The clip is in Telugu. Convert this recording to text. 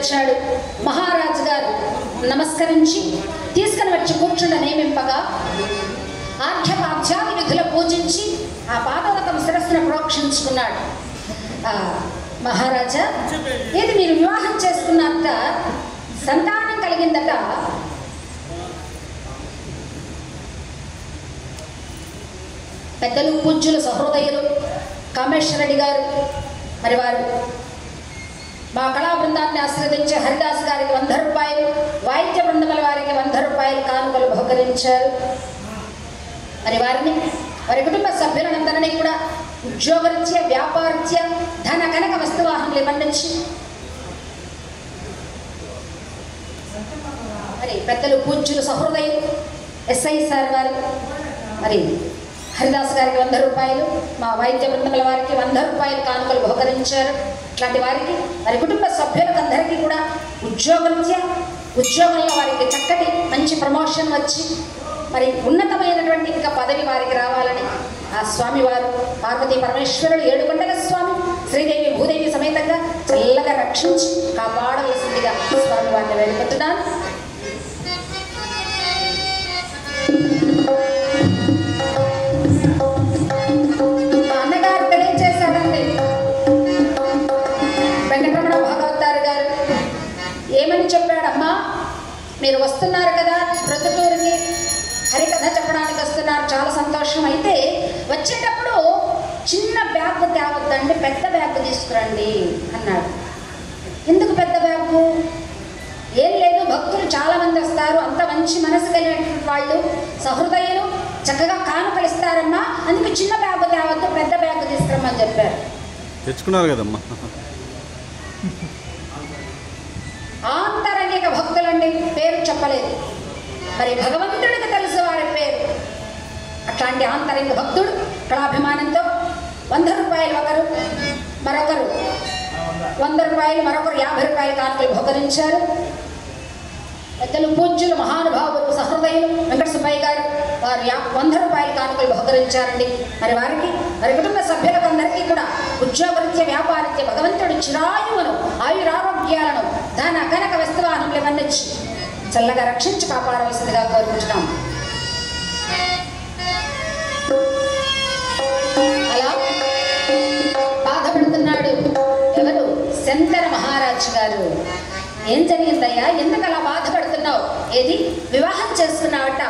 వచ్చాడు. మహారాజు గారు నమస్కరించి తీసుకుని వచ్చి కూర్చున్న నియమింపగా ఆర్ఘ్యపాధ్యాది విధులు పూజించి ఆ పాదవకం శిరస్సును ప్రోక్షించుకున్నాడు. మహారాజా, ఏది మీరు వివాహం చేసుకున్నాక సంతానం కలిగిందట. పెద్దలు పూజ్యులు సహృదయులు కామేశ్వరరెడ్డి గారు మరి వారు మా కళా బృందాన్ని ఆశీర్వదించే హరిదాస్ గారికి 100 రూపాయలు, వాయిద్య బృందముల వారికి 100 రూపాయలు కానుకలు బహుకరించారు. మరి వారిని వారి కుటుంబ సభ్యులందరినీ కూడా ఉద్యోగరీత్యా వ్యాపారరీత్యా ధన కనక వస్తువాహనలు మండించి మరి పెద్దలు పూజ్యులు సహృదయులు ఎస్ఐ సార్ వారు మరి హరిదాస్ గారికి 100 రూపాయలు, మా వైద్య బృందముల వారికి 100 రూపాయలు కానుకలు బహుకరించారు. ఇట్లాంటి వారికి వారి కుటుంబ సభ్యులకు అందరికీ కూడా ఉద్యోగంలో వారికి చక్కటి మంచి ప్రమోషన్ వచ్చి మరి ఉన్నతమైనటువంటి ఇంకా పదవి వారికి రావాలని ఆ స్వామివారు పార్వతీ పరమేశ్వరుడు ఏడుకొండల స్వామి శ్రీదేవి భూదేవి సమేతంగా చల్లగా రక్షించి కాపాడవలసిందిగా స్వామివారిని వేడుకుంటున్నాను. మా అన్నగారు తెలియజేశాడండి వెంకటరమణ భాగవతారు గారు. ఏమని చెప్పాడమ్మా, మీరు వస్తున్నారు కదా ప్రొద్దుటూరుకి, హరికథ చెప్పడానికి వస్తున్నారు, చాలా సంతోషం. అయితే వచ్చేటప్పుడు చిన్న బ్యాగ్ తేవద్దండి, పెద్ద బ్యాగ్ తీసుకురండి అన్నాడు. ఎందుకు పెద్ద బ్యాగు? ఏం లేదు, భక్తులు చాలామంది వస్తారు, అంత మంచి మనసు కలిగినటువంటి వాళ్ళు, సహృదయులు, చక్కగా కానుకలు ఇస్తారమ్మా, అందుకు చిన్న బ్యాగ్ తేవద్దు, పెద్ద బ్యాగ్ తీసుకురమ్మని చెప్పారు. తెచ్చుకున్నారు కదమ్మా. ఆంతరంగిక భక్తులండి, పేరు చెప్పలేదు, మరి భగవంతుడికి తెలుసు వారి పేరు. అట్లాంటి ఆంతరంగిక భక్తుడు కళాభిమానంతో 100 రూపాయలు ఒకరు, మరొకరు 100 రూపాయలు, మరొకరు 50 రూపాయల కానుకలు బహుకరించారు. పెద్దలు పూజ్యులు మహానుభావులు సహృదయులు వెంకట సుబ్బయ్య గారు వారు 100 రూపాయల కానుకలు బహుకరించారండి. మరి వారికి వారి కుటుంబ సభ్యులకు అందరికీ కూడా ఉద్యోగరీత్యా వ్యాపారీత్యా భగవంతుడు చిరాయువును ఆయురారోగ్యాలను ధన కనక వస్తువాహనములు ఇవన్నీ చల్లగా రక్షించి కాపాడవలసిందిగా కోరుకుంటున్నాం. అలా బాధపడుతున్నాడు ఎవరు? శంకర మహారాజు గారు. ఏం జరిగిందయ్యా, ఎందుకు అలా బాధపడుతున్నావు? ఏది వివాహం చేసుకున్నావట,